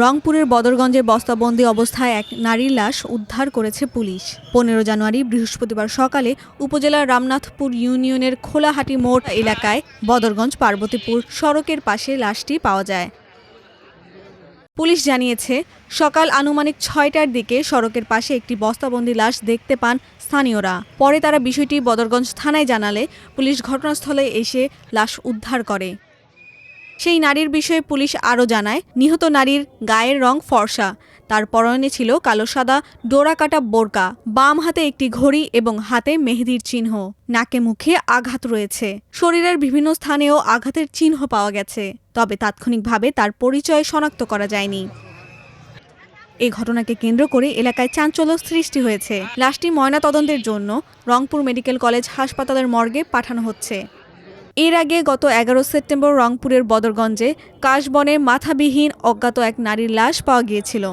রংপুরের বদরগঞ্জে বস্তাবন্দি অবস্থায় এক নারীর লাশ উদ্ধার করেছে পুলিশ। 15 জানুয়ারি বৃহস্পতিবার সকালে উপজেলার রামনাথপুর ইউনিয়নের খোলাহাটি মোড় এলাকায় বদরগঞ্জ পার্বতীপুর সড়কের পাশে লাশটি পাওয়া যায়। পুলিশ জানিয়েছে, সকাল আনুমানিক 6টার দিকে সড়কের পাশে একটি বস্তাবন্দি লাশ দেখতে পান স্থানীয়রা। পরে তারা বিষয়টি বদরগঞ্জ থানায় জানালে পুলিশ ঘটনাস্থলে এসে লাশ উদ্ধার করে। সেই নারীর বিষয়ে পুলিশ আরও জানায়, নিহত নারীর গায়ের রং ফর্সা। তার পরনে ছিল কালো সাদা ডোরাকাটা বোরকা, বাম হাতে একটি ঘড়ি এবং হাতে মেহেদির চিহ্ন। নাকে মুখে আঘাত রয়েছে। শরীরের বিভিন্ন স্থানেও আঘাতের চিহ্ন পাওয়া গেছে, তবে তাৎক্ষণিকভাবে তার পরিচয় শনাক্ত করা যায়নি। এই ঘটনাকে কেন্দ্র করে এলাকায় চাঞ্চল্য সৃষ্টি হয়েছে। লাশটি ময়নাতদন্তের জন্য রংপুর মেডিকেল কলেজ হাসপাতালের মর্গে পাঠানো হচ্ছে। এর আগে গত 11 সেপ্টেম্বর রংপুরের বদরগঞ্জে কাশবনে মাথাবিহীন অজ্ঞাত এক নারীর লাশ পাওয়া গিয়েছিল।